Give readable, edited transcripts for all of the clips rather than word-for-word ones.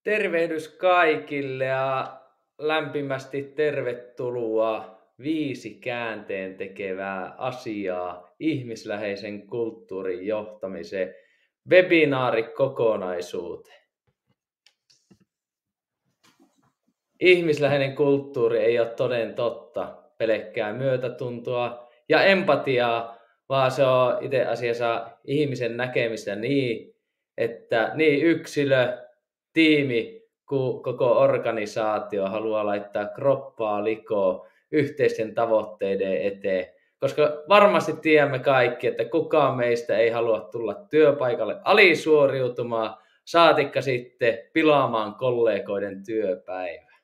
Tervehdys kaikille ja lämpimästi tervetuloa 5 käänteen tekevää asiaa ihmisläheisen kulttuurin johtamisen webinaarikokonaisuuteen. Ihmisläheinen kulttuuri ei ole toden totta pelkkää myötätuntoa ja empatiaa, vaan se on itse asiassa ihmisen näkemistä niin, että niin yksilö, tiimi kuin koko organisaatio haluaa laittaa kroppaa likoon yhteisten tavoitteiden eteen. Koska varmasti tiedämme kaikki, että kukaan meistä ei halua tulla työpaikalle alisuoriutumaan, saatikka sitten pilaamaan kollegoiden työpäivää.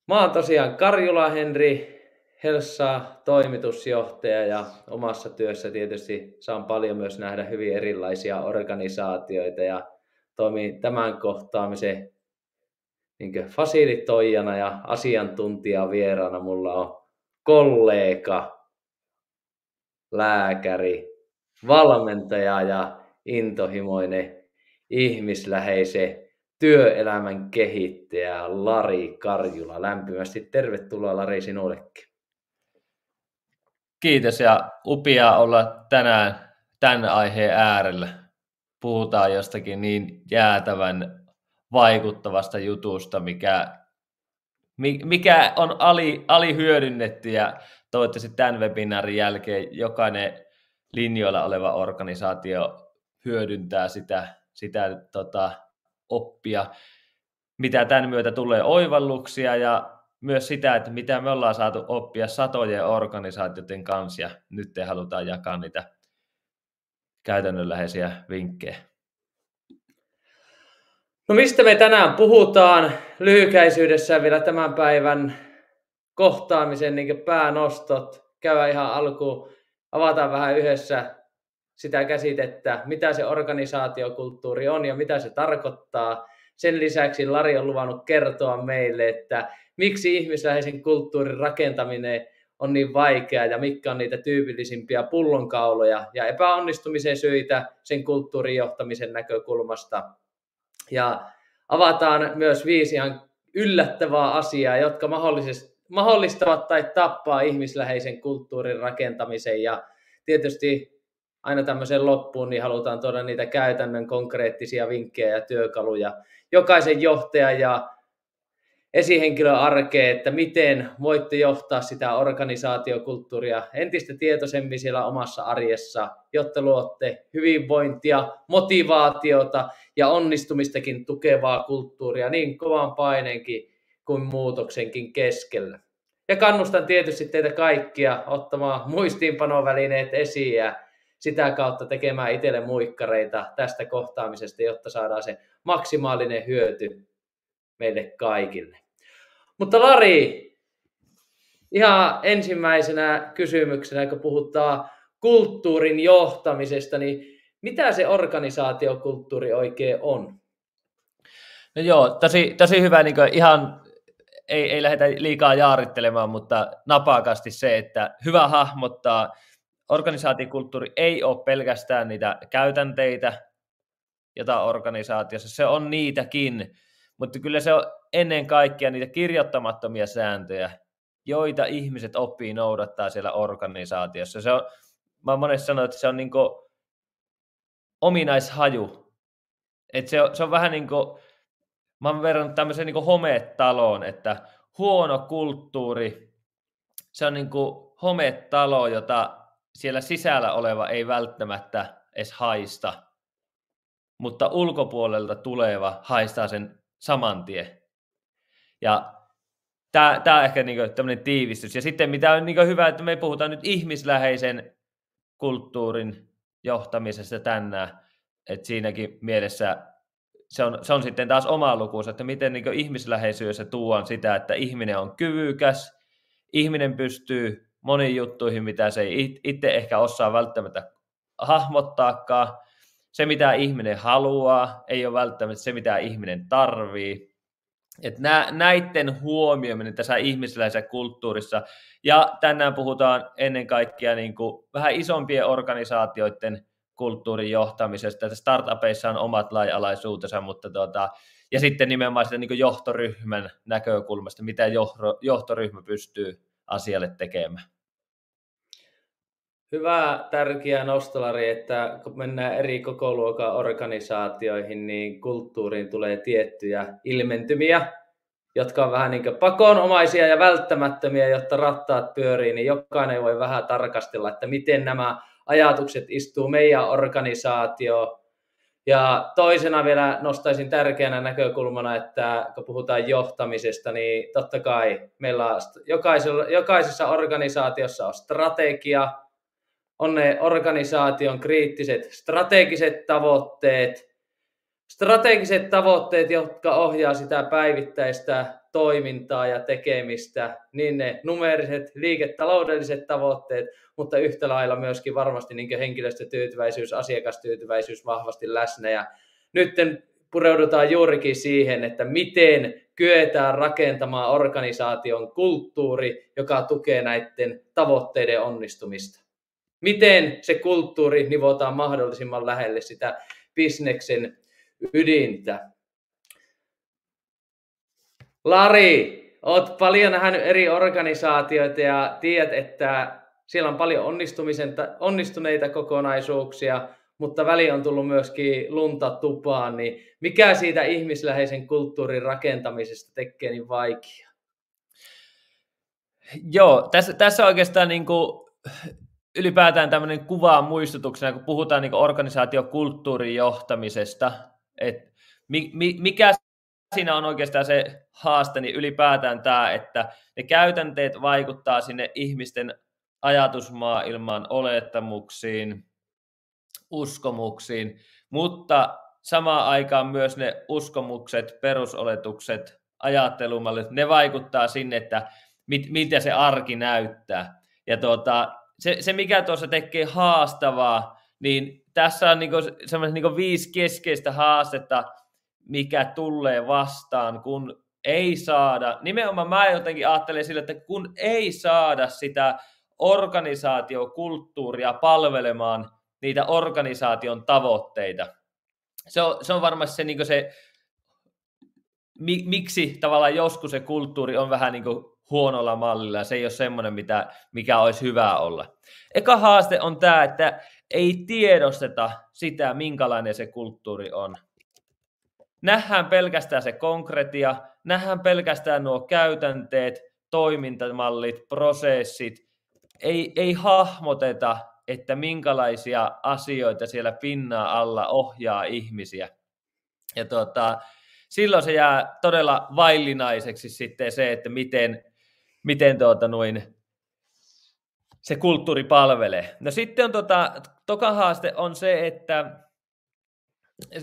Mä oon tosiaan Karjula Henri, Helsa toimitusjohtaja, ja omassa työssä tietysti saan paljon myös nähdä hyvin erilaisia organisaatioita ja toimin tämän kohtaamisen fasilitoijana ja asiantuntijavieraana. Mulla on kollega, lääkäri, valmentaja ja intohimoinen ihmisläheisen työelämän kehittäjä Lari Karjula. Lämpimästi tervetuloa, Lari, sinullekin. Kiitos ja upea olla tänään tämän aiheen äärellä. Puhutaan jostakin niin jäätävän vaikuttavasta jutusta, mikä on alihyödynnetty, ja toivottavasti tämän webinaarin jälkeen jokainen linjoilla oleva organisaatio hyödyntää sitä oppia, mitä tämän myötä tulee oivalluksia, ja myös sitä, että mitä me ollaan saatu oppia satojen organisaatioiden kanssa, ja nyt halutaan jakaa niitä käytännönläheisiä vinkkejä. No mistä me tänään puhutaan? Lyhykäisyydessään vielä tämän päivän kohtaamisen päänostot. Käydään ihan alkuun, avataan vähän yhdessä sitä käsitettä, mitä se organisaatiokulttuuri on ja mitä se tarkoittaa. Sen lisäksi Lari on luvannut kertoa meille, että miksi ihmisläheisen kulttuurin rakentaminen on niin vaikeaa ja mitkä on niitä tyypillisimpiä pullonkauloja ja epäonnistumisen syitä sen kulttuurin johtamisen näkökulmasta. Ja avataan myös 5 ihan yllättävää asiaa, jotka mahdollistavat tai tappaa ihmisläheisen kulttuurin rakentamisen. Ja tietysti aina tämmöisen loppuun niin halutaan tuoda niitä käytännön konkreettisia vinkkejä ja työkaluja jokaisen johtajan ja esihenkilön arkeen, että miten voitte johtaa sitä organisaatiokulttuuria entistä tietoisemmin siellä omassa arjessa, jotta luotte hyvinvointia, motivaatiota ja onnistumistakin tukevaa kulttuuria niin kovan paineenkin kuin muutoksenkin keskellä. Ja kannustan tietysti teitä kaikkia ottamaan muistiinpanovälineet esiin ja sitä kautta tekemään itselle muikkareita tästä kohtaamisesta, jotta saadaan se maksimaalinen hyöty meille kaikille. Mutta Lari, ihan ensimmäisenä kysymyksenä, kun puhutaan kulttuurin johtamisesta, niin mitä se organisaatiokulttuuri oikein on? No joo, tosi hyvä, niin ihan ei lähdetä liikaa jaarittelemaan, mutta napakasti se, että hyvä hahmottaa, organisaatiokulttuuri ei ole pelkästään niitä käytänteitä, jota organisaatiossa, se on niitäkin, mutta kyllä se on ennen kaikkea niitä kirjoittamattomia sääntöjä, joita ihmiset oppii noudattaa siellä organisaatiossa. Mä oon monesti sanonut, että se on niin kuin ominaishaju. Että se on vähän niin kuin, mä oon verrannut tämmöiseen niin kuin hometaloon, että huono kulttuuri, se on niin kuin hometalo, jota siellä sisällä oleva ei välttämättä edes haista, mutta ulkopuolelta tuleva haistaa sen saman tien. Ja tämä on ehkä niinku tämmöinen tiivistys. Ja sitten mitä on niinku hyvä, että me puhutaan nyt ihmisläheisen kulttuurin johtamisesta tänään. Että siinäkin mielessä se on sitten taas oma lukuus, että miten niinku ihmisläheisyydessä tuodaan sitä, että ihminen on kyvykäs, ihminen pystyy moniin juttuihin, mitä se ei itse ehkä osaa välttämättä hahmottaakaan. Se, mitä ihminen haluaa, ei ole välttämättä se, mitä ihminen tarvii. Että näiden huomioiminen tässä ihmisläisessä kulttuurissa, ja tänään puhutaan ennen kaikkea niin kuin vähän isompien organisaatioiden kulttuurin johtamisesta, että startupeissa on omat lainalaisuutensa, mutta ja sitten nimenomaan sitä niin kuin johtoryhmän näkökulmasta, mitä johtoryhmä pystyy asialle tekemään. Hyvä, tärkeä nostolari, että kun mennään eri kokoluokan organisaatioihin, niin kulttuuriin tulee tiettyjä ilmentymiä, jotka on vähän niin kuin pakonomaisia ja välttämättömiä, jotta rattaat pyörii, niin jokainen voi vähän tarkastella, että miten nämä ajatukset istuu meidän organisaatioon. Ja toisena vielä nostaisin tärkeänä näkökulmana, että kun puhutaan johtamisesta, niin totta kai meillä on jokaisessa organisaatiossa on strategia, on ne organisaation kriittiset strategiset tavoitteet, jotka ohjaa sitä päivittäistä toimintaa ja tekemistä, niin ne numeeriset liiketaloudelliset tavoitteet, mutta yhtä lailla myöskin varmasti niin henkilöstötyytyväisyys, asiakastyytyväisyys vahvasti läsnä. Ja nyt pureudutaan juurikin siihen, että miten kyetään rakentamaan organisaation kulttuuri, joka tukee näiden tavoitteiden onnistumista. Miten se kulttuuri nivotaan mahdollisimman lähelle sitä bisneksen ydintä. Lari, olet paljon nähnyt eri organisaatioita ja tiedät, että siellä on paljon onnistuneita kokonaisuuksia, mutta väli on tullut myöskin lunta tupaan, niin mikä siitä ihmisläheisen kulttuurin rakentamisesta tekee niin vaikeaa? Joo, tässä oikeastaan niin kuin ylipäätään tämmöinen kuva muistutuksena, kun puhutaan niin kuin organisaatiokulttuurin johtamisesta, että mikä siinä on oikeastaan se haaste, niin ylipäätään tämä, että ne käytänteet vaikuttaa sinne ihmisten ajatusmaailmaan, olettamuksiin, uskomuksiin, mutta samaan aikaan myös ne uskomukset, perusoletukset, ajattelumallit, ne vaikuttaa sinne, että mitä se arki näyttää. Ja se, mikä tuossa tekee haastavaa, niin tässä on semmoiset 5 keskeistä haastetta, mikä tulee vastaan, kun ei saada, nimenomaan mä jotenkin ajattelen sillä, että kun ei saada sitä organisaatiokulttuuria palvelemaan niitä organisaation tavoitteita. Se on varmasti se miksi tavallaan joskus se kulttuuri on vähän niin kuin huonolla mallilla, ja se ei ole semmoinen, mikä olisi hyvä olla. Eka haaste on tämä, että ei tiedosteta sitä, minkälainen se kulttuuri on. Nähdään pelkästään se konkretia, nähdään pelkästään nuo käytänteet, toimintamallit, prosessit. Ei hahmoteta, että minkälaisia asioita siellä pinnan alla ohjaa ihmisiä. Ja silloin se jää todella vaillinaiseksi sitten se, että miten se kulttuuri palvelee. No sitten on toka haaste on se, että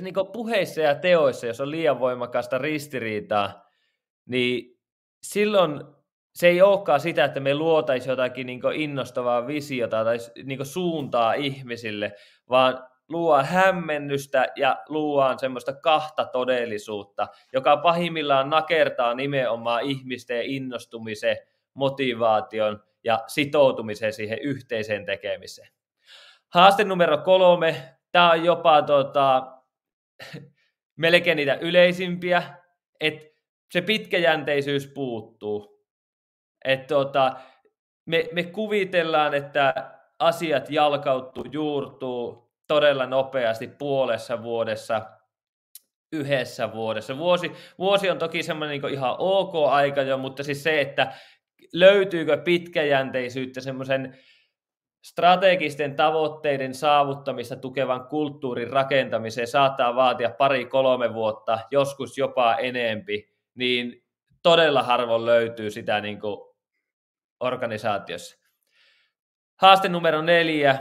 niin puheissa ja teoissa, jos on liian voimakasta ristiriitaa, niin silloin se ei olekaan sitä, että me luotaisiin jotakin niin innostavaa visiota tai niin suuntaa ihmisille, vaan luodaan hämmennystä ja luodaan semmoista kahta todellisuutta, joka pahimmillaan nakertaa nimenomaan ihmisten innostumisen, motivaation ja sitoutumisen siihen yhteiseen tekemiseen. Haaste numero 3, tämä on jopa melkein niitä yleisimpiä, että se pitkäjänteisyys puuttuu. Että me kuvitellaan, että asiat jalkautuu, juurtuu todella nopeasti puolessa vuodessa, 1 vuodessa. Vuosi on toki semmoinen niin ihan ok aika jo, mutta siis se, että löytyykö pitkäjänteisyyttä semmoisen strategisten tavoitteiden saavuttamista tukevan kulttuurin rakentamiseen saattaa vaatia 2-3 vuotta, joskus jopa enempi, niin todella harvoin löytyy sitä niin kuin organisaatiossa. Haaste numero 4.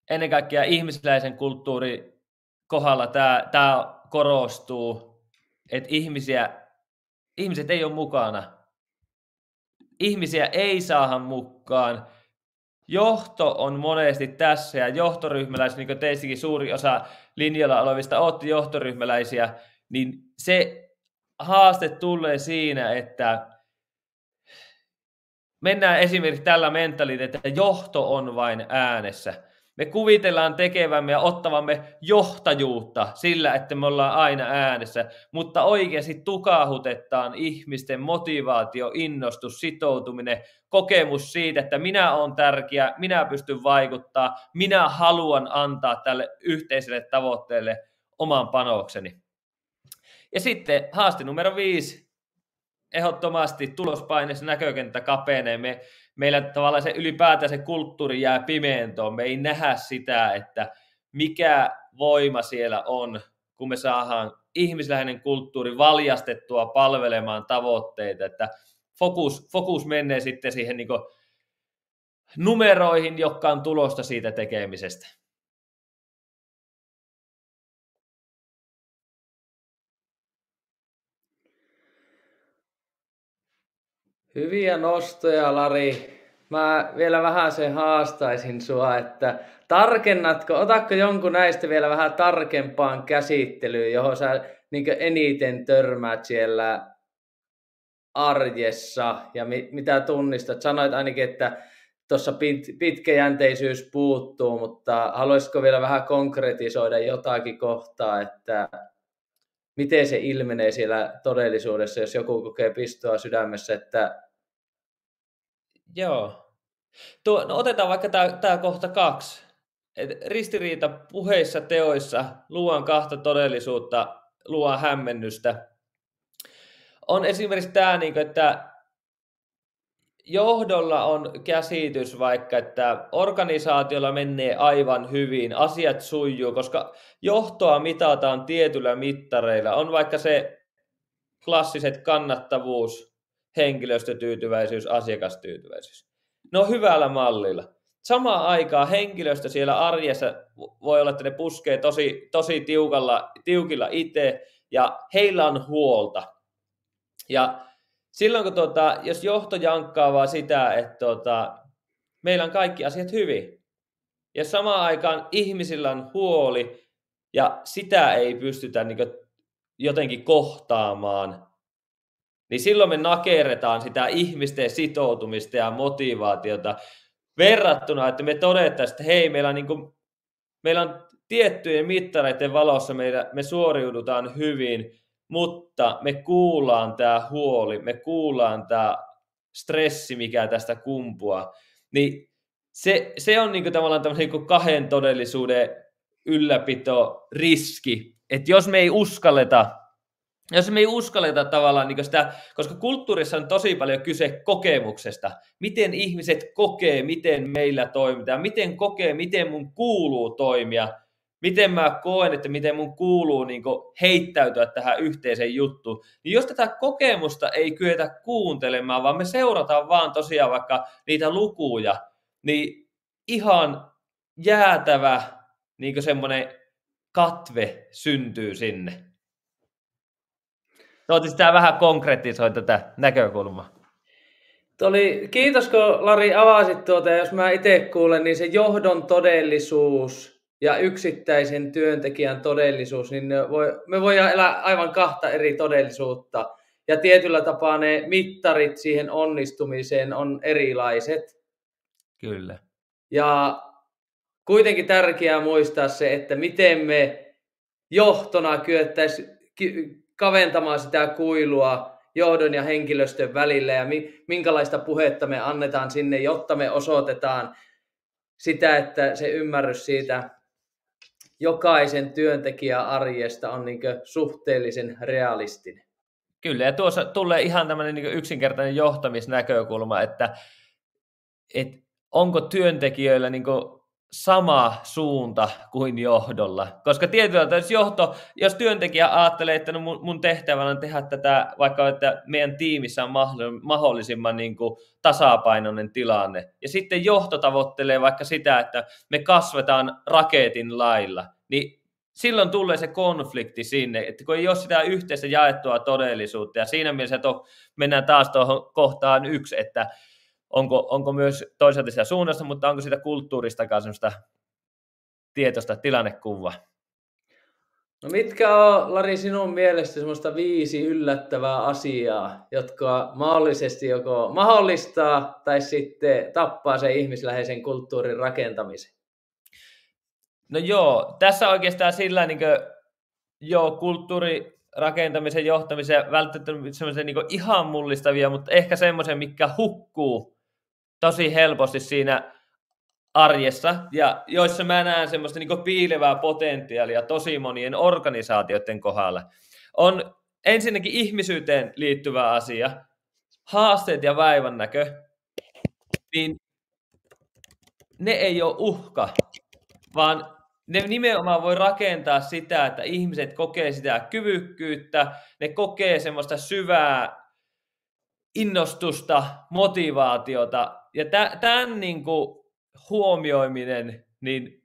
Ennen kaikkea ihmisläisen kulttuurin kohdalla tämä korostuu, että ihmiset ei ole mukana. Ihmisiä ei saada mukaan. Johto on monesti tässä, ja johtoryhmäläisiä, niin kuin teistäkin suuri osa linjalla olevista olette johtoryhmäläisiä, niin se haaste tulee siinä, että mennään esimerkiksi tällä mentaliteetillä, että johto on vain äänessä. Me kuvitellaan tekevämme ja ottavamme johtajuutta sillä, että me ollaan aina äänessä, mutta oikeasti tukahutetaan ihmisten motivaatio, innostus, sitoutuminen, kokemus siitä, että minä olen tärkeä, minä pystyn vaikuttaa, minä haluan antaa tälle yhteiselle tavoitteelle oman panokseni. Ja sitten haaste numero 5. Ehdottomasti tulospaineessa näkökenttä kapenee. Meillä tavallaan se ylipäätään se kulttuuri jää pimentoon. Me ei nähdä sitä, että mikä voima siellä on, kun me saadaan ihmisläheinen kulttuuri valjastettua palvelemaan tavoitteita. Että fokus menee sitten siihen niin kuin numeroihin, jotka on tulosta siitä tekemisestä. Hyviä nostoja, Lari. Mä vielä vähän sen haastaisin sua, että otatko jonkun näistä vielä vähän tarkempaan käsittelyyn, johon sä niin eniten törmäät siellä arjessa ja mitä tunnistat? Sanoit ainakin, että tuossa pitkäjänteisyys puuttuu, mutta haluaisitko vielä vähän konkretisoida jotakin kohtaa, että miten se ilmenee siellä todellisuudessa, jos joku kokee pistoa sydämessä, että... Joo. No otetaan vaikka tämä kohta 2. Ristiriita puheissa, teoissa, luodaan kahta todellisuutta, luodaan hämmennystä. On esimerkiksi tämä, että johdolla on käsitys vaikka, että organisaatiolla menee aivan hyvin, asiat sujuu, koska johtoa mitataan tietyillä mittareilla. On vaikka se klassiset kannattavuus, henkilöstötyytyväisyys, asiakastyytyväisyys. Ne on hyvällä mallilla. Samaan aikaan henkilöstö siellä arjessa voi olla, että ne puskee tosi tiukilla itse ja heillä on huolta. Ja silloin kun jos johto jankkaa vaan sitä, että meillä on kaikki asiat hyvin ja samaan aikaan ihmisillä on huoli ja sitä ei pystytä niin jotenkin kohtaamaan, niin silloin me nakerretaan sitä ihmisten sitoutumista ja motivaatiota verrattuna, että me todettaisiin, että hei, meillä on tiettyjen mittareiden valossa me suoriudutaan hyvin, mutta me kuullaan tämä huoli, me kuullaan tämä stressi, mikä tästä kumpuaa. Niin se on niinku tavallaan tämmöinen niinku kahden todellisuuden ylläpito riski, että jos me ei uskalleta tavallaan niin sitä, koska kulttuurissa on tosi paljon kyse kokemuksesta, miten ihmiset kokee, miten meillä toimitaan, miten kokee, miten mun kuuluu toimia, miten mä koen, että miten mun kuuluu niin heittäytyä tähän yhteiseen juttuun. Niin jos tätä kokemusta ei kyetä kuuntelemaan, vaan me seurataan vaan tosiaan vaikka niitä lukuja, niin ihan jäätävä niin semmoinen katve syntyy sinne. Toivottavasti tämä vähän konkretisoi tätä näkökulmaa. Kiitos, kun Lari avasit tuota. Ja jos mä itse kuulen, niin se johdon todellisuus ja yksittäisen työntekijän todellisuus, niin me voidaan elää aivan kahta eri todellisuutta. Ja tietyllä tapaa ne mittarit siihen onnistumiseen on erilaiset. Kyllä. Ja kuitenkin tärkeää muistaa se, että miten me johtona kyettäisiin kaventamaan sitä kuilua johdon ja henkilöstön välillä ja minkälaista puhetta me annetaan sinne, jotta me osoitetaan sitä, että se ymmärrys siitä jokaisen työntekijän arjesta on niin suhteellisen realistinen. Kyllä, ja tuossa tulee ihan tämmöinen niin yksinkertainen johtamisnäkökulma, että onko työntekijöillä niin sama suunta kuin johdolla. Koska tietyllä tavalla, jos työntekijä ajattelee, että no mun tehtävänä on tehdä tätä, vaikka että meidän tiimissä on mahdollisimman niin kuin tasapainoinen tilanne, ja sitten johto tavoittelee vaikka sitä, että me kasvetaan raketin lailla, niin silloin tulee se konflikti sinne, että kun ei ole sitä yhteistä jaettua todellisuutta, ja siinä mielessä mennään taas tuohon kohtaan 1, että onko myös toisaalta sitä suunnasta, mutta onko sitä kulttuuristakaan sellaista tietoista tilannekuvaa? No mitkä on, Lari, sinun mielestä semmoista 5 yllättävää asiaa, jotka mahdollisesti joko mahdollistaa tai sitten tappaa sen ihmisläheisen kulttuurin rakentamisen? No joo, tässä oikeastaan sillä niin kulttuurirakentamisen johtamisen välttämättä semmoisia niin ihan mullistavia, mutta ehkä semmoisia, mikä hukkuu tosi helposti siinä arjessa, ja joissa mä näen semmoista niin piilevää potentiaalia tosi monien organisaatioiden kohdalla. On ensinnäkin ihmisyyteen liittyvä asia, haasteet ja vaivannäkö, niin ne ei ole uhka, vaan ne nimenomaan voi rakentaa sitä, että ihmiset kokee sitä kyvykkyyttä, ne kokee semmoista syvää innostusta, motivaatiota, ja tämän niin kuin huomioiminen niin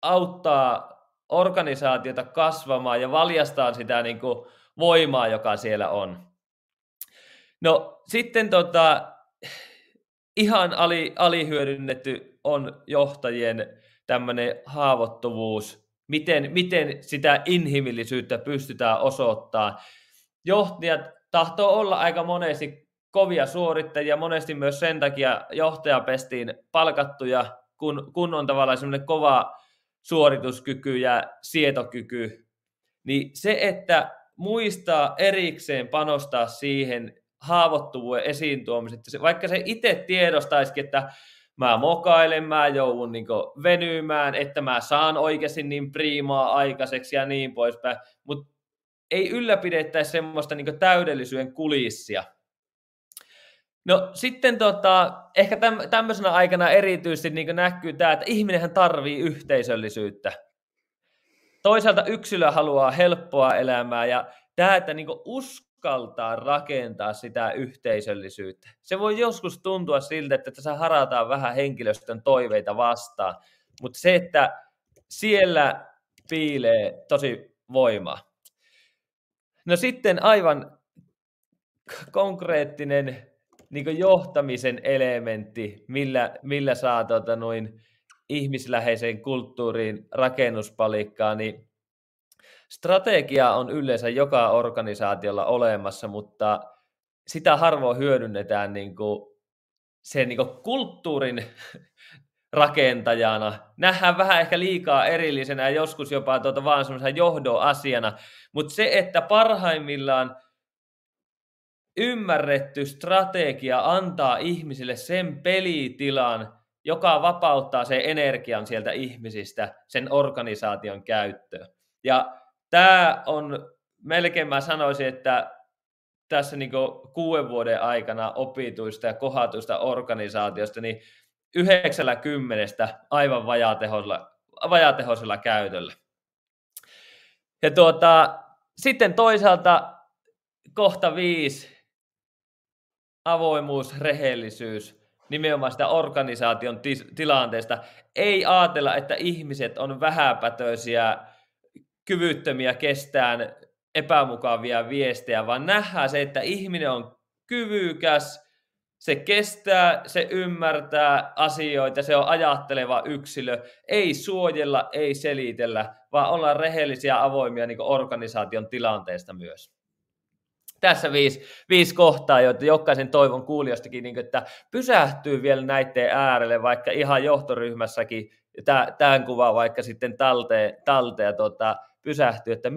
auttaa organisaatiota kasvamaan ja valjastaa sitä niin kuin voimaa, joka siellä on. No sitten ihan alihyödynnetty on johtajien tämmöinen haavoittuvuus, miten sitä inhimillisyyttä pystytään osoittamaan. Johtajat tahtoo olla aika monesti kovia suorittajia, monesti myös sen takia johtajapestiin palkattuja, kun on tavallaan semmoinen kova suorituskyky ja sietokyky, niin se, että muistaa erikseen panostaa siihen haavoittuvuuden esiin tuomiseen, vaikka se itse tiedostaisikin, että mä mokailen, mä joudun niin venymään, että mä saan oikeasti niin priimaa aikaiseksi ja niin poispäin, mutta ei ylläpidettäisi semmoista niin täydellisyyden kulissia. No sitten ehkä tämmöisenä aikana erityisesti niin näkyy tämä, että ihminenhän tarvii yhteisöllisyyttä. Toisaalta yksilö haluaa helppoa elämää ja tämä, että niin uskaltaa rakentaa sitä yhteisöllisyyttä. Se voi joskus tuntua siltä, että tässä harataan vähän henkilöstön toiveita vastaan, mutta se, että siellä piilee tosi voimaa. No sitten aivan konkreettinen niin johtamisen elementti, millä saa ihmisläheiseen kulttuuriin rakennuspalikkaa, niin strategia on yleensä joka organisaatiolla olemassa, mutta sitä harvoin hyödynnetään sen kulttuurin rakentajana. Nähdään vähän ehkä liikaa erillisenä ja joskus jopa vaan semmoisena johdon asiana, mutta se, että parhaimmillaan ymmärretty strategia antaa ihmisille sen pelitilan, joka vapauttaa sen energian sieltä ihmisistä sen organisaation käyttöön. Ja tämä on, melkein mä sanoisin, että tässä 6 vuoden aikana opituista ja kohdatuista organisaatiosta, niin 90 aivan vajaatehoisella käytöllä. Ja sitten toisaalta kohta 5, avoimuus, rehellisyys, nimenomaan sitä organisaation tilanteesta. Ei ajatella, että ihmiset on vähäpätöisiä, kyvyttömiä kestään epämukavia viestejä, vaan nähdään se, että ihminen on kyvykäs, se kestää, se ymmärtää asioita, se on ajatteleva yksilö. Ei suojella, ei selitellä, vaan ollaan rehellisiä avoimia niin kuin organisaation tilanteesta myös. Tässä 5 kohtaa, joita jokaisen toivon kuulijoistakin, niin että pysähtyy vielä näiden äärelle, vaikka ihan johtoryhmässäkin, tämän kuvaa vaikka sitten talteen pysähtyy, että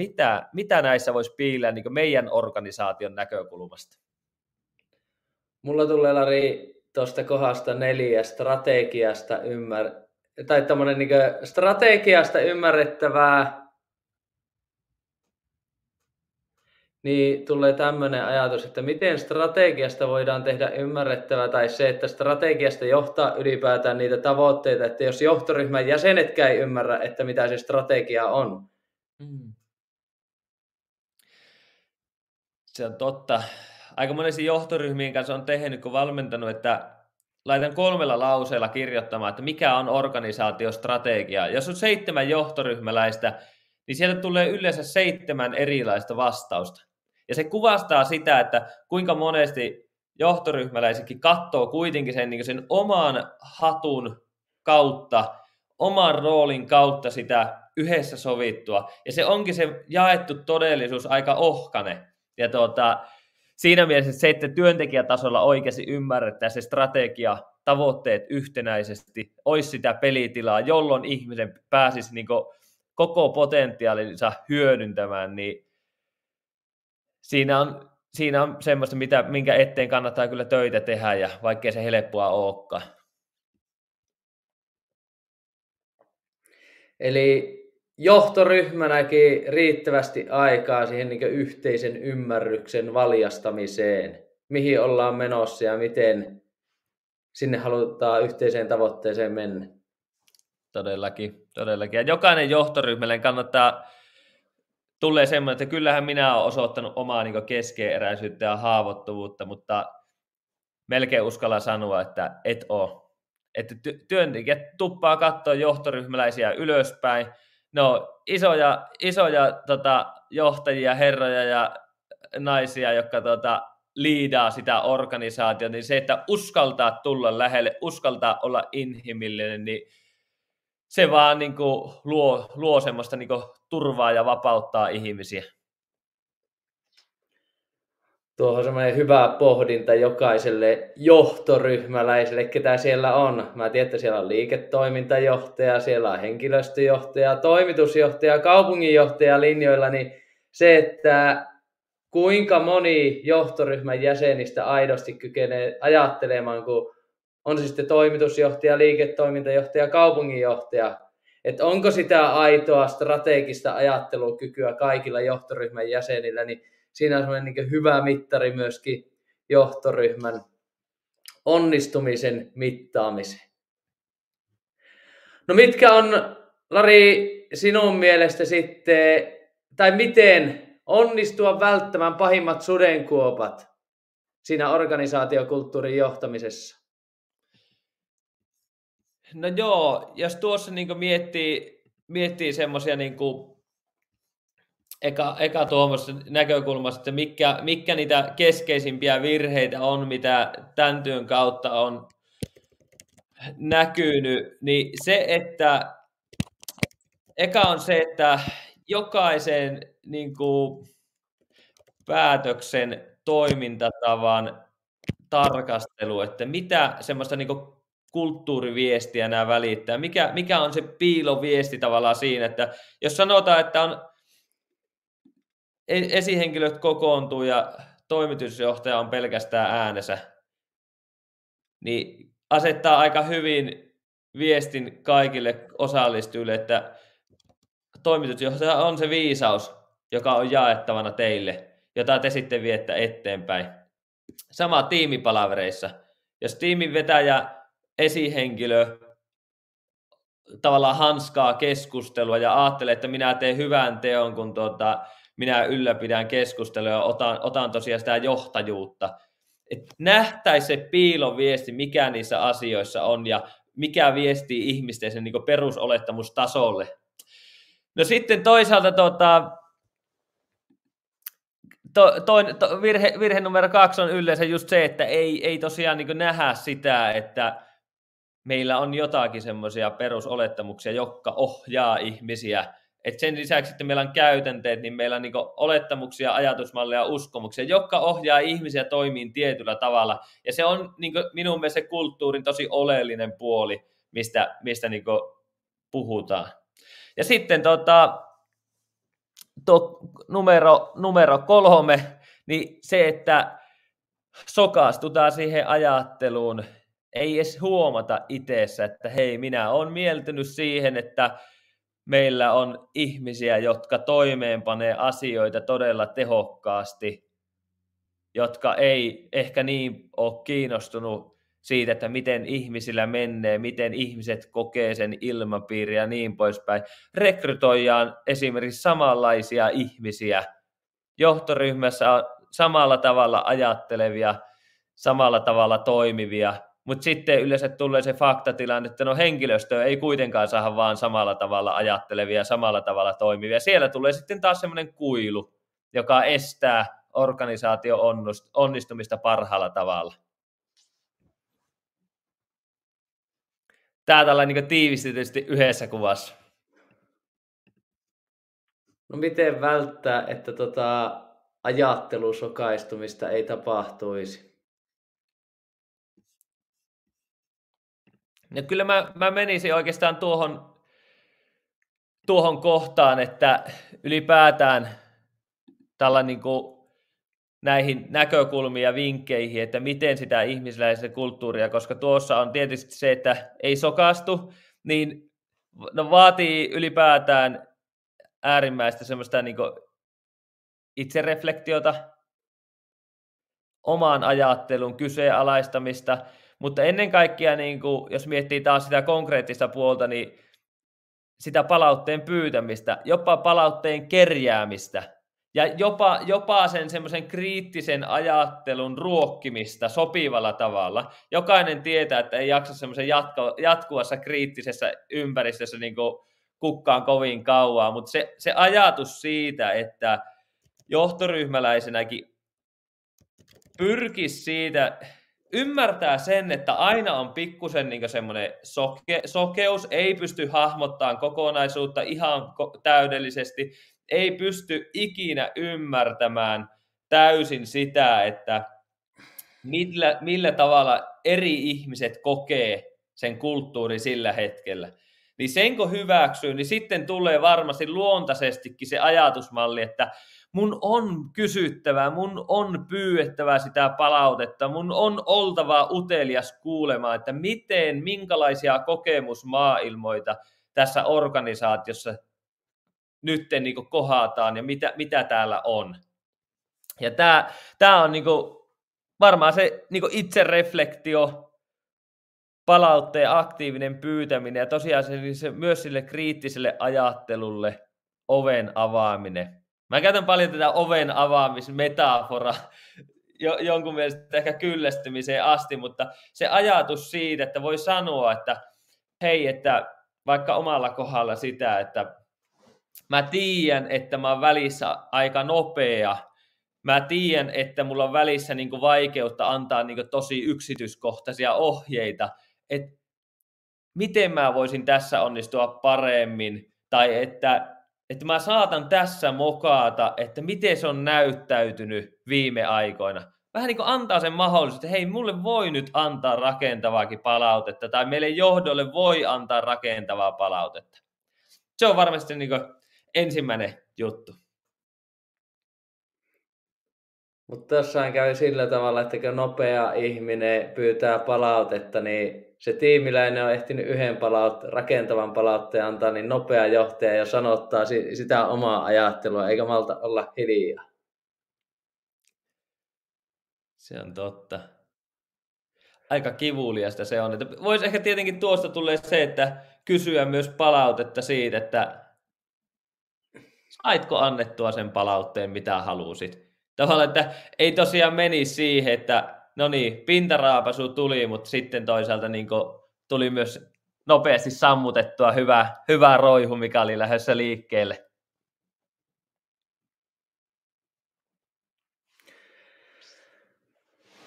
mitä näissä voisi piillä niin meidän organisaation näkökulmasta. Mulla tulee, Lari, tuosta kohdasta 4 strategiasta ymmärrettävää, niin tulee tämmöinen ajatus, että miten strategiasta voidaan tehdä ymmärrettävää, tai se, että strategiasta johtaa ylipäätään niitä tavoitteita, että jos johtoryhmän jäsenetkään ei ymmärrä, että mitä se strategia on. Se on totta. Aika monesti johtoryhmien kanssa on tehnyt, kun valmentanut, että laitan 3 lauseella kirjoittamaan, että mikä on organisaatiostrategia. Jos on 7 johtoryhmäläistä, niin sieltä tulee yleensä 7 erilaista vastausta. Ja se kuvastaa sitä, että kuinka monesti johtoryhmäläisetkin katsoo kuitenkin sen oman hatun kautta, oman roolin kautta sitä yhdessä sovittua. Ja se onkin se jaettu todellisuus aika ohkane. Ja siinä mielessä se, että työntekijätasolla oikeasti ymmärretään se strategia, tavoitteet yhtenäisesti, olisi sitä pelitilaa, jolloin ihmisen pääsisi niin koko potentiaalinsa hyödyntämään, niin siinä on semmoista, minkä eteen kannattaa kyllä töitä tehdä, ja vaikkei se helppoa olekaan. Eli johtoryhmänäkin riittävästi aikaa siihen niin yhteisen ymmärryksen valjastamiseen, mihin ollaan menossa ja miten sinne halutaan yhteiseen tavoitteeseen mennä. Todellakin. Ja jokainen johtoryhmälle kannattaa tulee semmoinen, että kyllähän minä olen osoittanut omaa niin keskeeräisyyttä ja haavoittuvuutta, mutta melkein uskalla sanoa, että et ole. Että työntekijät tuppaa katsoa johtoryhmäläisiä ylöspäin. No isoja johtajia, herroja ja naisia, jotka liidaa sitä organisaatiota, niin se, että uskaltaa tulla lähelle, uskaltaa olla inhimillinen, niin se vaan niin kuin luo semmoista niin kuin turvaa ja vapauttaa ihmisiä. Tuohon on semmoinen hyvä pohdinta jokaiselle johtoryhmäläiselle, ketä siellä on. Mä tiedän, että siellä on liiketoimintajohtaja, siellä on henkilöstöjohtaja, toimitusjohtaja, kaupunginjohtaja linjoilla, niin se, että kuinka moni johtoryhmän jäsenistä aidosti kykenee ajattelemaan, kun on se sitten toimitusjohtaja, liiketoimintajohtaja, kaupunginjohtaja, että onko sitä aitoa strategista ajattelukykyä kaikilla johtoryhmän jäsenillä, niin siinä on sellainen niin hyvä mittari myöskin johtoryhmän onnistumisen mittaamiseen. No mitkä on, Lari, sinun mielestä sitten, tai miten onnistua välttämään pahimmat sudenkuopat siinä organisaatiokulttuurin johtamisessa? No joo, jos tuossa niin miettii semmoisia niin eka tuommoista näkökulmasta, että mitkä niitä keskeisimpiä virheitä on, mitä tämän työn kautta on näkynyt, niin se, että eka on se, että jokaisen niin kuin päätöksen toimintatavan tarkastelu, että mitä semmoista niin kuin kulttuuriviestiä nämä välittää, mikä on se piiloviesti tavallaan siinä, että jos sanotaan, että on esihenkilöt kokoontuu ja toimitusjohtaja on pelkästään äänessä, niin asettaa aika hyvin viestin kaikille osallistujille, että toimitusjohtaja on se viisaus, joka on jaettavana teille, jota te sitten viette eteenpäin. Sama tiimipalavereissa. Jos tiimin vetäjä, esihenkilö tavallaan hanskaa keskustelua ja ajattelee, että minä teen hyvän teon, kun minä ylläpidän keskustelua ja otan tosiaan sitä johtajuutta. Että nähtäisi se piiloviesti, mikä niissä asioissa on ja mikä viestii ihmisten sen niin perusolettamustasolle. No sitten toisaalta virhe numero 2 on yleensä just se, että ei tosiaan niin nähdä sitä, että meillä on jotakin semmoisia perusolettamuksia, jotka ohjaa ihmisiä. Et sen lisäksi, että meillä on käytänteet, niin meillä on niin olettamuksia, ajatusmalleja, uskomuksia, jotka ohjaa ihmisiä toimiin tietyllä tavalla. Ja se on niin minun mielestä se kulttuurin tosi oleellinen puoli, mistä niin puhutaan. Ja sitten numero 3, niin se, että sokastutaan siihen ajatteluun, ei edes huomata itsessä, että hei, minä olen mieltynyt siihen, että meillä on ihmisiä, jotka toimeenpanee asioita todella tehokkaasti, jotka ei ehkä niin ole kiinnostunut siitä, että miten ihmisillä menee, miten ihmiset kokee sen ilmapiiriä ja niin poispäin. Rekrytoidaan esimerkiksi samanlaisia ihmisiä. Johtoryhmässä on samalla tavalla ajattelevia, samalla tavalla toimivia, mutta sitten yleensä tulee se faktatilanne, että no henkilöstöä ei kuitenkaan saada vaan samalla tavalla ajattelevia, samalla tavalla toimivia. Siellä tulee sitten taas semmoinen kuilu, joka estää organisaation onnistumista parhaalla tavalla. Tämä tällainen niin tiivistetysti yhdessä kuvassa. No miten välttää, että ajattelusokaistumista ei tapahtuisi? Ja kyllä mä menisin oikeastaan tuohon kohtaan, että ylipäätään tällainen niin kuin näihin näkökulmiin ja vinkkeihin, että miten sitä ihmisläistä kulttuuria, koska tuossa on tietysti se, että ei sokastu, niin no vaatii ylipäätään äärimmäistä semmoista niin kuin itsereflektiota, oman ajattelun kyseenalaistamista, mutta ennen kaikkea, niin kuin, jos miettii taas sitä konkreettista puolta, niin sitä palautteen pyytämistä, jopa palautteen kerjäämistä ja jopa sen semmoisen kriittisen ajattelun ruokkimista sopivalla tavalla. Jokainen tietää, että ei jaksa semmoisen jatkuvassa kriittisessä ympäristössä niin kuin kukkaan kovin kauan, mutta se ajatus siitä, että johtoryhmäläisenäkin pyrkisi siitä, ymmärtää sen, että aina on pikkusen niin semmoinen sokeus, ei pysty hahmottamaan kokonaisuutta ihan täydellisesti, ei pysty ikinä ymmärtämään täysin sitä, että millä tavalla eri ihmiset kokee sen kulttuurin sillä hetkellä. Niin sen kun hyväksyy, niin sitten tulee varmasti luontaisestikin se ajatusmalli, että mun on kysyttävä, mun on pyydettävä sitä palautetta, mun on oltava utelias kuulemaan, että minkälaisia kokemusmaailmoita tässä organisaatiossa nyt niin kohataan ja mitä täällä on. Ja tämä on niin varmaan se niin itsereflektio, palautteen aktiivinen pyytäminen ja tosiaan se myös sille kriittiselle ajattelulle oven avaaminen. Mä käytän paljon tätä oven avaamismetaforaa jonkun mielestä ehkä kyllästymiseen asti, mutta se ajatus siitä, että voi sanoa, että hei, että vaikka omalla kohdalla sitä, että mä tiedän, että mä oon välissä aika nopea, mä tiedän, että mulla on välissä niin kuin vaikeutta antaa niin kuin tosi yksityiskohtaisia ohjeita, että miten mä voisin tässä onnistua paremmin, tai että mä saatan tässä mokata, että miten se on näyttäytynyt viime aikoina. Vähän niin kuin antaa sen mahdollisuuden, että hei, mulle voi nyt antaa rakentavaakin palautetta, tai meille johdolle voi antaa rakentavaa palautetta. Se on varmasti niin kuin ensimmäinen juttu. Mutta jossain käy sillä tavalla, että kun nopea ihminen pyytää palautetta, niin se tiimiläinen on ehtinyt yhden rakentavan palautteen antaa, niin nopea johtaja jo sanottaa sitä omaa ajattelua, eikä malta olla hiljaa. Se on totta. Aika kivuliasta se on. Voisi ehkä tietenkin tuosta tulee se, että kysyä myös palautetta siitä, että saitko annettua sen palautteen, mitä halusit. Tavallaan, että ei tosiaan menisi siihen, että no niin, pintaraapasu tuli, mutta sitten toisaalta niin tuli myös nopeasti sammutettua hyvä roihu, mikä oli lähdössä liikkeelle.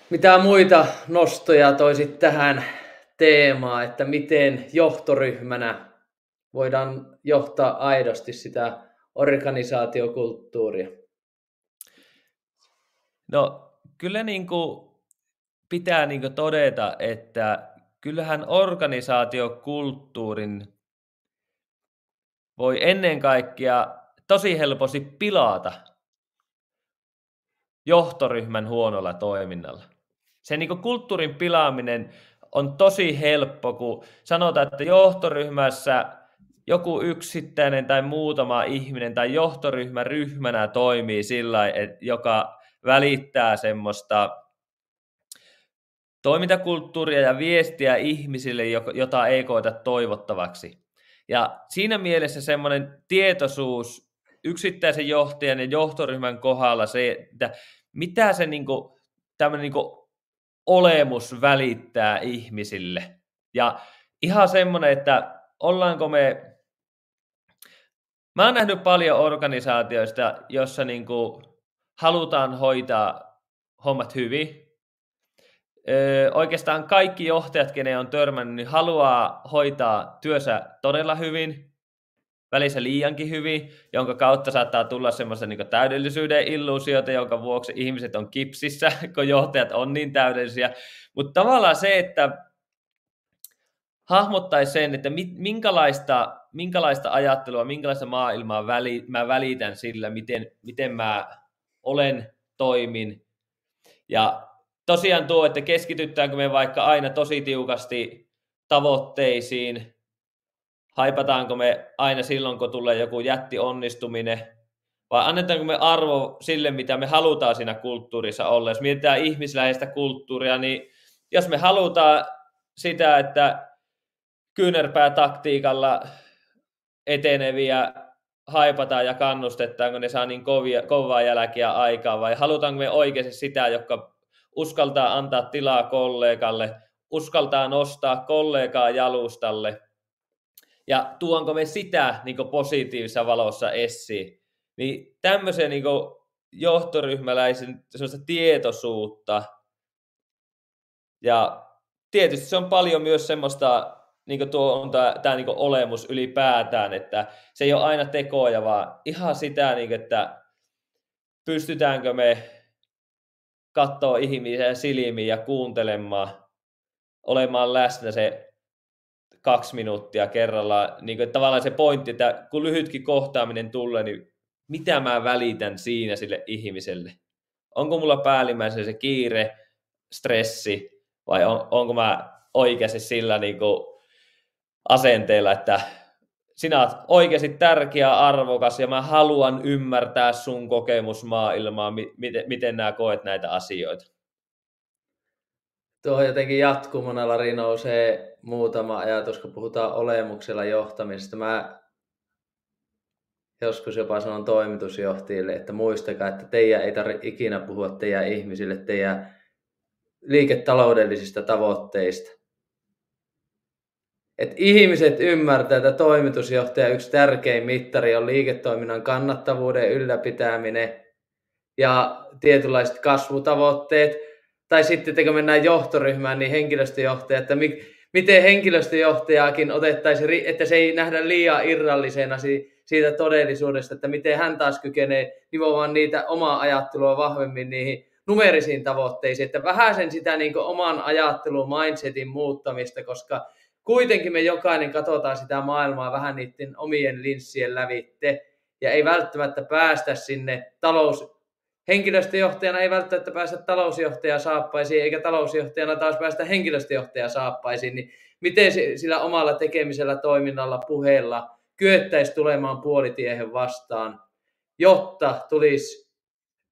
Mitä muita nostoja toisit tähän teemaan, että miten johtoryhmänä voidaan johtaa aidosti sitä organisaatiokulttuuria? No kyllä niin kuin pitää niin kuin todeta, että kyllähän organisaatiokulttuurin voi ennen kaikkea tosi helposti pilata johtoryhmän huonolla toiminnalla. Se niin kuin kulttuurin pilaaminen on tosi helppo, kun sanotaan, että johtoryhmässä joku yksittäinen tai muutama ihminen tai johtoryhmä ryhmänä toimii sillä, joka välittää semmoista toimintakulttuuria ja viestiä ihmisille, jota ei koeta toivottavaksi. Ja siinä mielessä semmoinen tietoisuus yksittäisen johtajan ja johtoryhmän kohdalla se, että mitä se tämmöinen olemus välittää ihmisille. Ja ihan semmoinen, että ollaanko mä oon nähnyt paljon organisaatioista, jossa halutaan hoitaa hommat hyvin. Oikeastaan kaikki johtajat, kenen on törmännyt, niin haluaa hoitaa työnsä todella hyvin. välissä liiankin hyvin, jonka kautta saattaa tulla semmoista niin täydellisyyden illuusioita, jonka vuoksi ihmiset on kipsissä, kun johtajat on niin täydellisiä. Mutta tavallaan se, että hahmottaisi sen, että minkälaista ajattelua, minkälaista maailmaa mä välitän sillä, miten mä olen, toimin. Ja tosiaan tuo, että keskitytäänkö me vaikka aina tosi tiukasti tavoitteisiin, haipataanko me aina silloin, kun tulee joku jätti onnistuminen, vai annetaanko me arvo sille, mitä me halutaan siinä kulttuurissa olla. Jos mietitään ihmisläheistä kulttuuria, niin jos me halutaan sitä, että kyynärpäätaktiikalla eteneviä haipataan ja kannustetaan, kun ne saa niin kovaa jälkiä aikaa, vai halutaanko me oikeasti sitä, joka uskaltaa antaa tilaa kollegalle, uskaltaa nostaa kollegaa jalustalle, ja tuonko me sitä niin positiivisessa valossa esiin. Niin tämmöisen niin johtoryhmäläisen tietoisuutta, ja tietysti se on paljon myös semmoista, niin tuo on tämä niin olemus ylipäätään, että se ei ole aina tekoja, vaan ihan sitä, niin kuin, että pystytäänkö me katsoa ihmisiä silmiin ja kuuntelemaan, olemaan läsnä se 2 minuuttia kerrallaan. Niin kuin, tavallaan se pointti, että kun lyhytkin kohtaaminen tulee, niin mitä mä välitän siinä sille ihmiselle? Onko mulla päällimmäisenä se kiire, stressi, vai onko mä oikeasti sillä niin kuin asenteella, että sinä olet oikeasti tärkeä, arvokas, ja mä haluan ymmärtää sun kokemusmaailmaa, miten nämä koet näitä asioita. Tuohon jotenkin jatkumona, Lari, nousee muutama ajatus, kun puhutaan olemuksella johtamisesta. Mä joskus jopa sanon toimitusjohtajille, että muistakaa, että teidän ei tarvitse ikinä puhua teidän ihmisille teidän liiketaloudellisista tavoitteista. Että ihmiset ymmärtää, että toimitusjohtajan yksi tärkein mittari on liiketoiminnan kannattavuuden ylläpitäminen ja tietynlaiset kasvutavoitteet. Tai sitten, kun mennään johtoryhmään, niin henkilöstöjohtaja, että miten henkilöstöjohtajaakin otettaisiin, että se ei nähdä liian irrallisena siitä todellisuudesta, että miten hän taas kykenee nivomaan niitä omaa ajattelua vahvemmin niihin numerisiin tavoitteisiin, että vähäsen sitä niin kuin oman ajattelun, mindsetin muuttamista, koska kuitenkin me jokainen katsotaan sitä maailmaa vähän niiden omien linssien lävitte, ja ei välttämättä päästä sinne henkilöstöjohtajana ei välttämättä päästä talousjohtajan saappaisiin, eikä talousjohtajana taas päästä henkilöstöjohtajan saappaisiin, niin miten sillä omalla tekemisellä, toiminnalla, puheella kyettäisiin tulemaan puolitiehen vastaan, jotta tulisi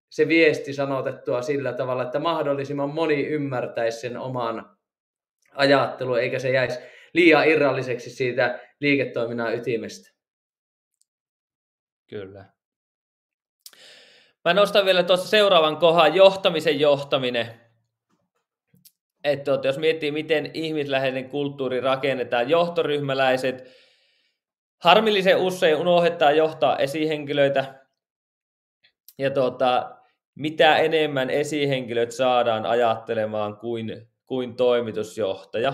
se viesti sanotettua sillä tavalla, että mahdollisimman moni ymmärtäisi sen oman ajattelun, eikä se jäisi liian irralliseksi siitä liiketoiminnan ytimestä. Kyllä. Mä nostan vielä tuossa seuraavan kohan, johtamisen johtaminen. Että jos miettii, miten ihmisläheinen kulttuuri rakennetaan, johtoryhmäläiset harmillisen usein unohdetaan johtaa esihenkilöitä. Ja mitä enemmän esihenkilöt saadaan ajattelemaan kuin toimitusjohtaja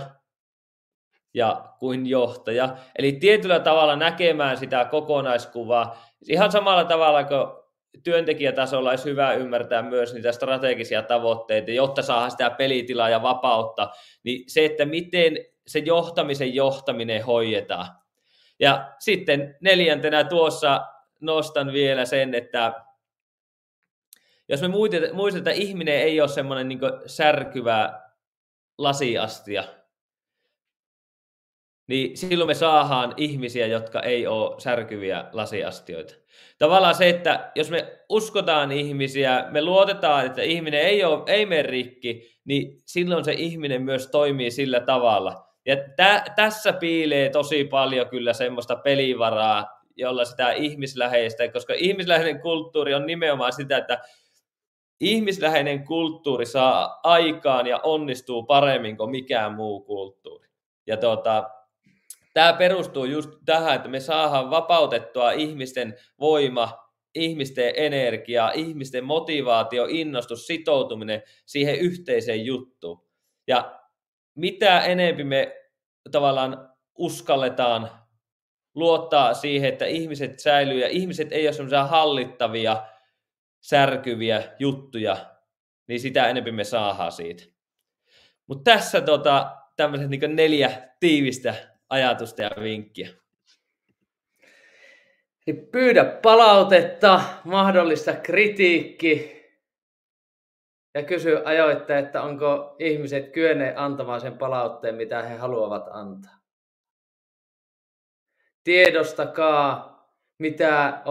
ja kuin johtaja. Eli tietyllä tavalla näkemään sitä kokonaiskuvaa. Ihan samalla tavalla kuin työntekijätasolla olisi hyvä ymmärtää myös niitä strategisia tavoitteita, jotta saadaan sitä pelitilaa ja vapautta, niin se, että miten se johtamisen johtaminen hoidetaan. Ja sitten 4. tuossa nostan vielä sen, että jos me muistetaan, että ihminen ei ole semmoinen niin kuin särkyvä lasiastia, niin silloin me saadaan ihmisiä, jotka ei ole särkyviä lasiastioita. Tavallaan se, että jos me uskotaan ihmisiä, me luotetaan, että ihminen ei mene rikki, niin silloin se ihminen myös toimii sillä tavalla. Ja tässä piilee tosi paljon kyllä semmoista pelivaraa, jolla sitä ihmisläheistä, koska ihmisläheinen kulttuuri on nimenomaan sitä, että ihmisläheinen kulttuuri saa aikaan ja onnistuu paremmin kuin mikään muu kulttuuri. Ja tämä perustuu just tähän, että me saadaan vapautettua ihmisten voima, ihmisten energia, ihmisten motivaatio, innostus, sitoutuminen siihen yhteiseen juttuun. Ja mitä enemmän me tavallaan uskalletaan luottaa siihen, että ihmiset säilyy ja ihmiset ei ole semmoisia hallittavia, särkyviä juttuja, niin sitä enemmän me saadaan siitä. Mutta tässä tämmöiset niin 4 tiivistä ajatusta ja vinkkiä. Niin pyydä palautetta, mahdollista kritiikki ja kysy ajoittain, että onko ihmiset kyenneet antamaan sen palautteen, mitä he haluavat antaa. Tiedostakaa, mitä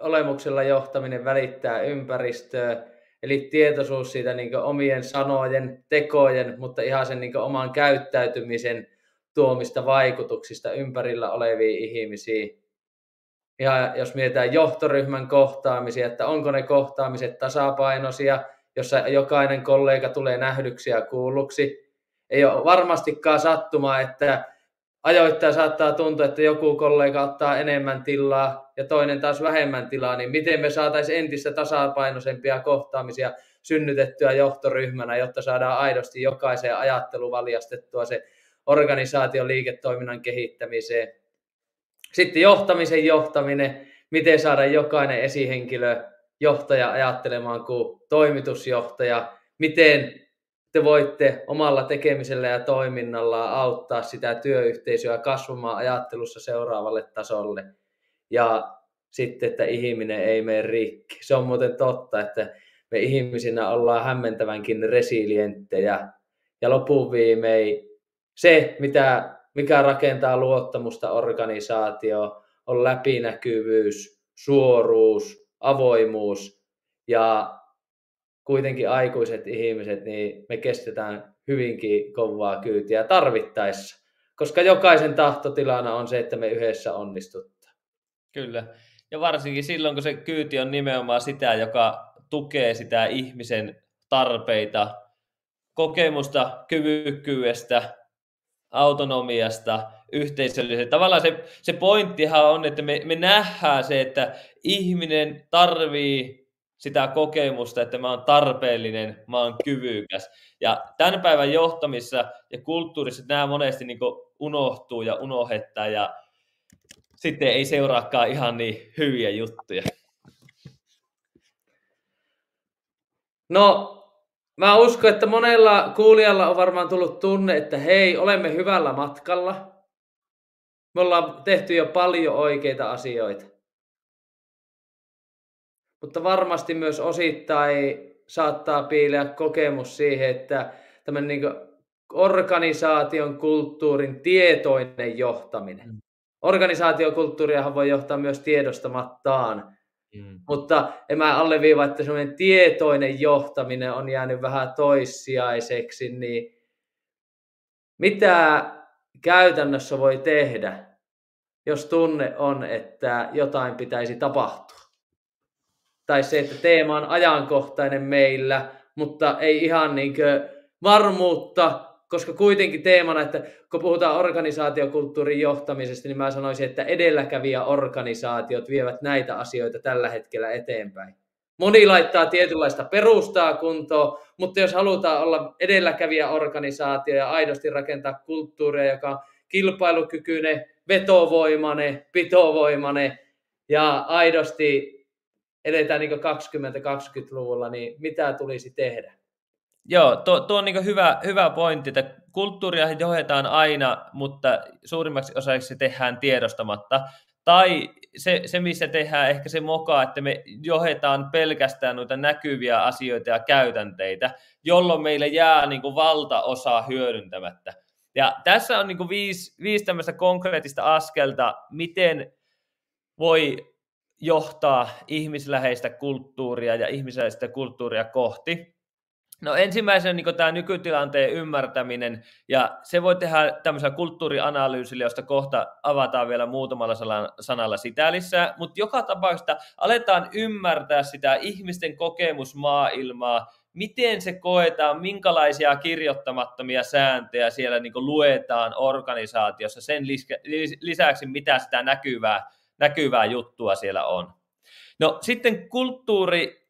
olemuksella johtaminen välittää ympäristöön, eli tietoisuus siitä niin omien sanojen, tekojen, mutta ihan sen niin oman käyttäytymisen tuomista vaikutuksista ympärillä oleviin ihmisiin. Ja jos mietitään johtoryhmän kohtaamisia, että onko ne kohtaamiset tasapainoisia, jossa jokainen kollega tulee nähdyksi ja kuulluksi. Ei ole varmastikaan sattumaa, että ajoittain saattaa tuntua, että joku kollega ottaa enemmän tilaa ja toinen taas vähemmän tilaa, niin miten me saataisiin entistä tasapainoisempia kohtaamisia synnytettyä johtoryhmänä, jotta saadaan aidosti jokaiseen ajattelu valjastettua se organisaation liiketoiminnan kehittämiseen. Sitten johtaminen, miten saada jokainen esihenkilö johtaja ajattelemaan kuin toimitusjohtaja, miten te voitte omalla tekemisellä ja toiminnalla auttaa sitä työyhteisöä kasvamaan ajattelussa seuraavalle tasolle. Ja sitten, että ihminen ei mene rikki. Se on muuten totta, että me ihmisinä ollaan hämmentävänkin resilienttejä. Ja lopun viimein se, mikä rakentaa luottamusta organisaatioon, on läpinäkyvyys, suoruus, avoimuus ja kuitenkin aikuiset ihmiset, niin me kestetään hyvinkin kovaa kyytiä tarvittaessa, koska jokaisen tahtotilana on se, että me yhdessä onnistuttaan. Kyllä, ja varsinkin silloin, kun se kyyti on nimenomaan sitä, joka tukee sitä ihmisen tarpeita, kokemusta kyvykkyydestä, autonomiasta, yhteisöllisestä. Tavallaan se pointtihan on, että me nähdään se, että ihminen tarvii sitä kokemusta, että mä oon tarpeellinen, mä oon kyvykäs. Ja tämän päivän johtamissa ja kulttuurissa nämä monesti niin kuin unohtuu ja unohdetaan ja sitten ei seuraakaan ihan niin hyviä juttuja. No, mä uskon, että monella kuulijalla on varmaan tullut tunne, että hei, olemme hyvällä matkalla. Me ollaan tehty jo paljon oikeita asioita. Mutta varmasti myös osittain saattaa piileä kokemus siihen, että tämän niin kuin organisaation kulttuurin tietoinen johtaminen. Organisaatiokulttuuriahan voi johtaa myös tiedostamattaan. Mutta en mä alleviiva, että semmoinen tietoinen johtaminen on jäänyt vähän toissijaiseksi, niin mitä käytännössä voi tehdä, jos tunne on, että jotain pitäisi tapahtua? Tai se, että teema on ajankohtainen meillä, mutta ei ihan varmuutta, koska kuitenkin teemana, että kun puhutaan organisaatiokulttuurin johtamisesta, niin mä sanoisin, että edelläkävijäorganisaatiot vievät näitä asioita tällä hetkellä eteenpäin. Moni laittaa tietynlaista perustaa kuntoon, mutta jos halutaan olla edelläkävijäorganisaatio ja aidosti rakentaa kulttuuria, joka on kilpailukykyinen, vetovoimainen, pitovoimainen ja aidosti eletään 2020-luvulla, niin mitä tulisi tehdä? Joo, tuo on hyvä pointti, että kulttuuria johdetaan aina, mutta suurimmaksi osaksi se tehdään tiedostamatta. Tai se, missä tehdään ehkä se moka, että me johdetaan pelkästään noita näkyviä asioita ja käytänteitä, jolloin meille jää valtaosa hyödyntämättä. Ja tässä on 5 tämmöistä konkreettista askelta, miten voi johtaa ihmisläheistä kulttuuria ja ihmisläheistä kulttuuria kohti. No ensimmäisenä tämä nykytilanteen ymmärtäminen, ja se voi tehdä tämmöisellä kulttuurianalyysillä, josta kohta avataan vielä muutamalla sanalla sitä lisää, mutta joka tapauksessa aletaan ymmärtää sitä ihmisten kokemusmaailmaa, miten se koetaan, minkälaisia kirjoittamattomia sääntöjä siellä luetaan organisaatiossa, sen lisäksi mitä sitä näkyvää juttua siellä on. No sitten kulttuuri,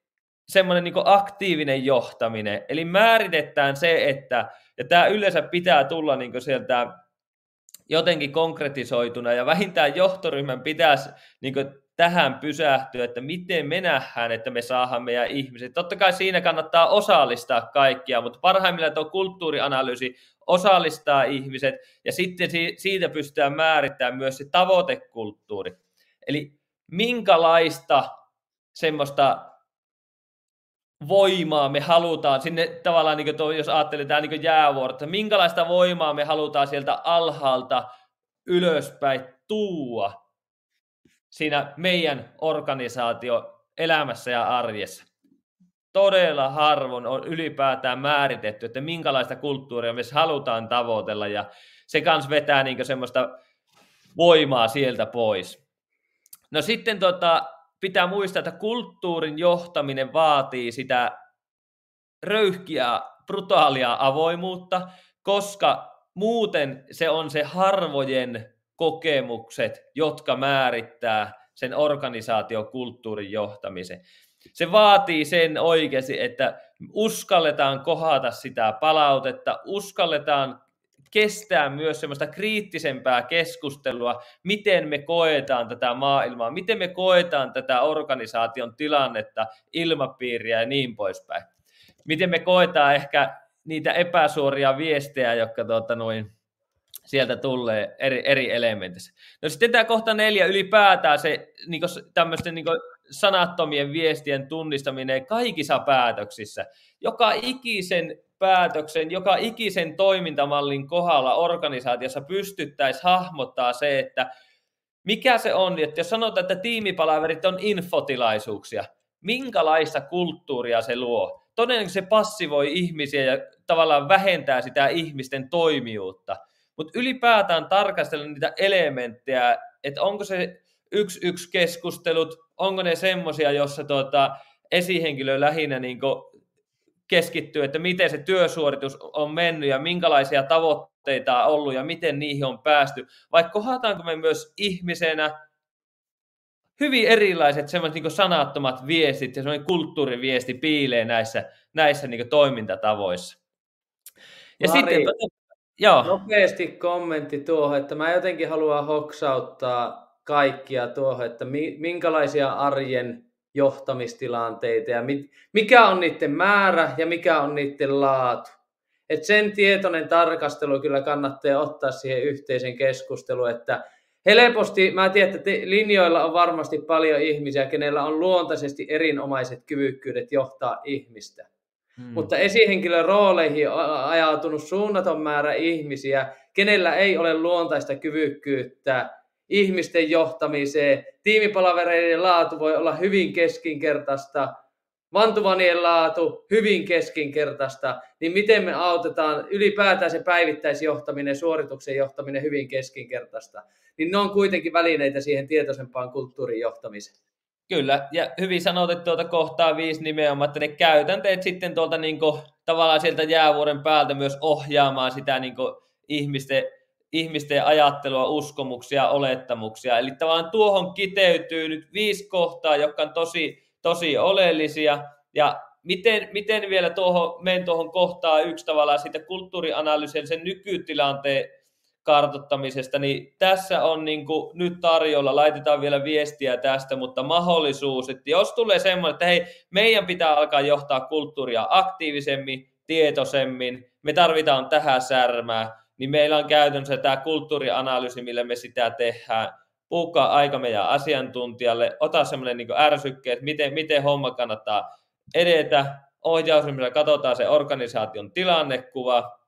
semmoinen aktiivinen johtaminen, eli määritetään se, että, ja tämä yleensä pitää tulla sieltä jotenkin konkretisoituna, ja vähintään johtoryhmän pitäisi niin kuin tähän pysähtyä, että miten me nähdään, että me saadaan meidän ihmiset. Totta kai siinä kannattaa osallistaa kaikkia, mutta parhaimmillaan tuo kulttuurianalyysi osallistaa ihmiset, ja sitten siitä pystytään määrittämään myös se tavoitekulttuuri. Eli minkälaista semmoista voimaa me halutaan sinne tavallaan, niin kuin jos ajattelee tämä niin jäävuorot, että minkälaista voimaa me halutaan sieltä alhaalta ylöspäin tuua siinä meidän organisaatioelämässä ja arjessa. Todella harvoin on ylipäätään määritetty, että minkälaista kulttuuria me halutaan tavoitella, ja se kans vetää niin semmoista voimaa sieltä pois. No sitten pitää muistaa, että kulttuurin johtaminen vaatii sitä röyhkiää, brutaalia avoimuutta, koska muuten se on se harvojen kokemukset, jotka määrittää sen organisaatiokulttuurin johtamisen. Se vaatii sen oikeasti, että uskalletaan kohdata sitä palautetta, uskalletaan kestää myös semmoista kriittisempää keskustelua, miten me koetaan tätä maailmaa, miten me koetaan tätä organisaation tilannetta, ilmapiiriä ja niin poispäin. Miten me koetaan ehkä niitä epäsuoria viestejä, jotka sieltä tulee eri elementissä. No sitten tämä kohta 4 ylipäätään se tämmöisten sanattomien viestien tunnistaminen kaikissa päätöksissä. Joka ikisen päätöksen, joka ikisen toimintamallin kohdalla organisaatiossa pystyttäisiin hahmottaa se, että mikä se on, että jos sanotaan, että tiimipalaverit on infotilaisuuksia, minkälaista kulttuuria se luo? Todennäköisesti se passivoi ihmisiä ja tavallaan vähentää sitä ihmisten toimijuutta. Mutta ylipäätään tarkastella niitä elementtejä, että onko se 1-1-keskustelut, onko ne semmoisia, jossa esihenkilö lähinnä keskittyy, että miten se työsuoritus on mennyt ja minkälaisia tavoitteita on ollut ja miten niihin on päästy, vai kohdataanko me myös ihmisenä hyvin erilaiset semmoiset sanattomat viestit ja semmoinen kulttuuriviesti piilee näissä toimintatavoissa. Ja Mari, sitten, nopeasti kommentti tuohon, että mä jotenkin haluan hoksauttaa kaikkia tuohon, että minkälaisia arjen johtamistilanteita ja mikä on niiden määrä ja mikä on niiden laatu. Et sen tietoinen tarkastelu kyllä kannattaa ottaa siihen yhteisen keskusteluun, että helposti, mä tiedän, että linjoilla on varmasti paljon ihmisiä, kenellä on luontaisesti erinomaiset kyvykkyydet johtaa ihmistä. Mutta esihenkilön rooleihin on ajautunut suunnaton määrä ihmisiä, kenellä ei ole luontaista kyvykkyyttä ihmisten johtamiseen. Tiimipalavereiden laatu voi olla hyvin keskinkertaista, vantuvanien laatu hyvin keskinkertaista, niin miten me autetaan ylipäätään se päivittäisjohtaminen, suorituksen johtaminen hyvin keskinkertaista. Niin ne on kuitenkin välineitä siihen tietoisempaan kulttuurin johtamiseen. Kyllä, ja hyvin sanoit tuota kohtaa 5 nimenomaan, että ne käytänteet sitten tuolta tavallaan sieltä jäävuoren päältä myös ohjaamaan sitä ihmisten ajattelua, uskomuksia, olettamuksia. Eli tavallaan tuohon kiteytyy nyt 5 kohtaa, jotka on tosi oleellisia. Ja miten vielä menen tuohon kohtaan 1 tavallaan siitä kulttuurianalyysin, sen nykytilanteen kartoittamisesta, niin tässä on nyt tarjolla, laitetaan vielä viestiä tästä, mutta mahdollisuus, että jos tulee semmoinen, että hei, meidän pitää alkaa johtaa kulttuuria aktiivisemmin, tietoisemmin, me tarvitaan tähän särmää, niin meillä on käytännössä tämä kulttuurianalyysi, millä me sitä tehdään. Puukkaa aika meidän asiantuntijalle, ota semmoinen ärsykke, että miten homma kannattaa edetä, ohjausryhmällä katsotaan se organisaation tilannekuva,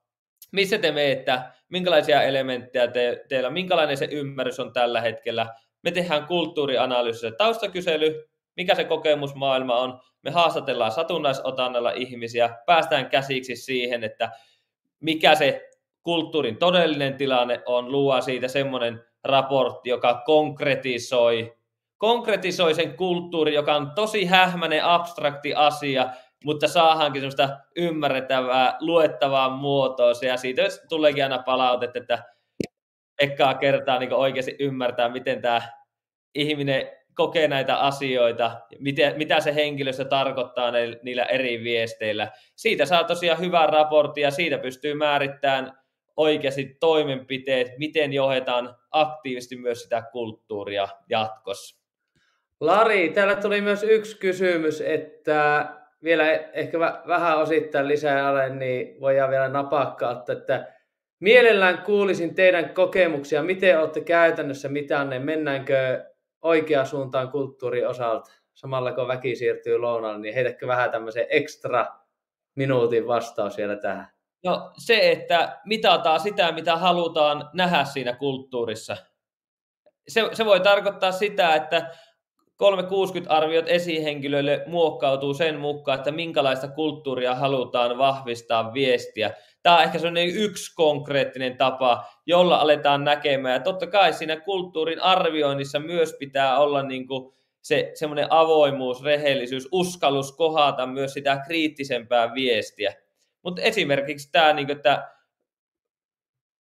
missä te menette, minkälaisia elementtejä teillä, minkälainen se ymmärrys on tällä hetkellä. Me tehdään kulttuurianalyysissä taustakysely, mikä se kokemusmaailma on. Me haastatellaan satunnaisotannalla ihmisiä, päästään käsiksi siihen, että mikä se kulttuurin todellinen tilanne on, luo siitä semmoinen raportti, joka konkretisoi sen kulttuurin, joka on tosi hähmäinen, abstrakti asia, mutta saadaankin semmoista ymmärrettävää, luettavaa muotoa, ja siitä tuleekin aina palautetta, että ekaa kertaa oikeasti ymmärtää, miten tämä ihminen kokee näitä asioita, mitä se henkilöstö tarkoittaa niillä eri viesteillä. Siitä saa tosiaan hyvän raportin, ja siitä pystyy määrittämään oikeasti toimenpiteet, miten johdetaan aktiivisesti myös sitä kulttuuria jatkossa. Lari, täällä tuli myös yksi kysymys, että vielä ehkä vähän osittain lisää alen, niin voidaan vielä napakkaa, että mielellään kuulisin teidän kokemuksia, miten olette käytännössä mitanneet, mennäänkö oikeaan suuntaan kulttuurin osalta, samalla kun väki siirtyy lounalle, niin heitäkö vähän tämmöisen ekstra minuutin vastaus vielä tähän? No se, että mitataan sitä, mitä halutaan nähdä siinä kulttuurissa. Se voi tarkoittaa sitä, että 360-arviot esihenkilöille muokkautuu sen mukaan, että minkälaista kulttuuria halutaan vahvistaa viestiä. Tämä on ehkä sellainen yksi konkreettinen tapa, jolla aletaan näkemään. Ja totta kai siinä kulttuurin arvioinnissa myös pitää olla niin kuin se semmoinen avoimuus, rehellisyys, uskallus kohdata myös sitä kriittisempää viestiä. Mutta esimerkiksi tämä, niin kuin, että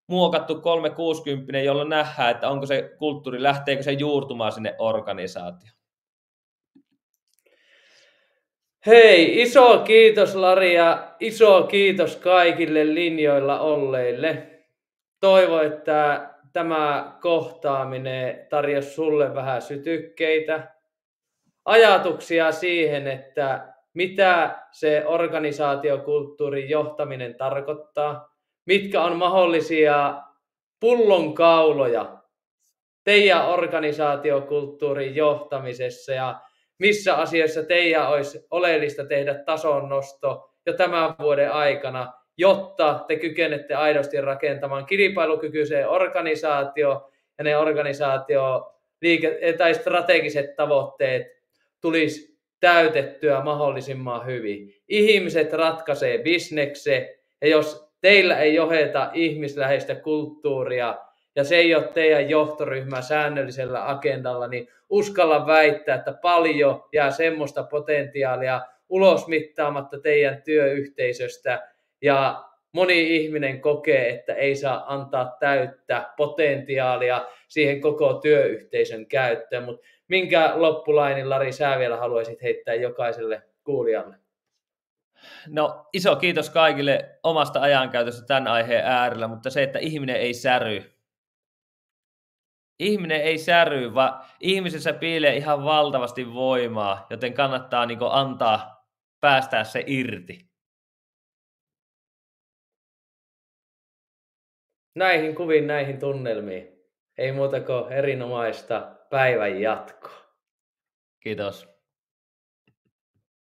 muokattu 360, jolloin nähdään, että onko se kulttuuri, lähteekö se juurtumaan sinne organisaatioon. Hei, iso kiitos Lari ja iso kiitos kaikille linjoilla olleille. Toivon, että tämä kohtaaminen tarjosi sulle vähän sytykkeitä, ajatuksia siihen, että mitä se organisaatiokulttuurin johtaminen tarkoittaa, mitkä on mahdollisia pullonkauloja teidän organisaatiokulttuurin johtamisessa ja missä asiassa teidän olisi oleellista tehdä tasonnosto jo tämän vuoden aikana, jotta te kykenette aidosti rakentamaan kilpailukykyiseen organisaatio ja ne tai strategiset tavoitteet tulisi täytettyä mahdollisimman hyvin. Ihmiset ratkaisee bisneksen ja jos teillä ei johdeta ihmisläheistä kulttuuria ja se ei ole teidän johtoryhmän säännöllisellä agendalla, niin uskalla väittää, että paljon jää semmoista potentiaalia ulosmittaamatta teidän työyhteisöstä ja moni ihminen kokee, että ei saa antaa täyttä potentiaalia siihen koko työyhteisön käyttöön, mutta minkä loppulainin, Lari, sä vielä haluaisit heittää jokaiselle kuulijalle? No iso kiitos kaikille omasta ajankäytöstä tämän aiheen äärellä, mutta se, että ihminen ei säry. Ihminen ei säry, vaan ihmisessä piilee ihan valtavasti voimaa, joten kannattaa niin kuin antaa päästää se irti. Näihin kuviin, näihin tunnelmiin. Ei muuta kuin erinomaista päivän jatkoa. Kiitos.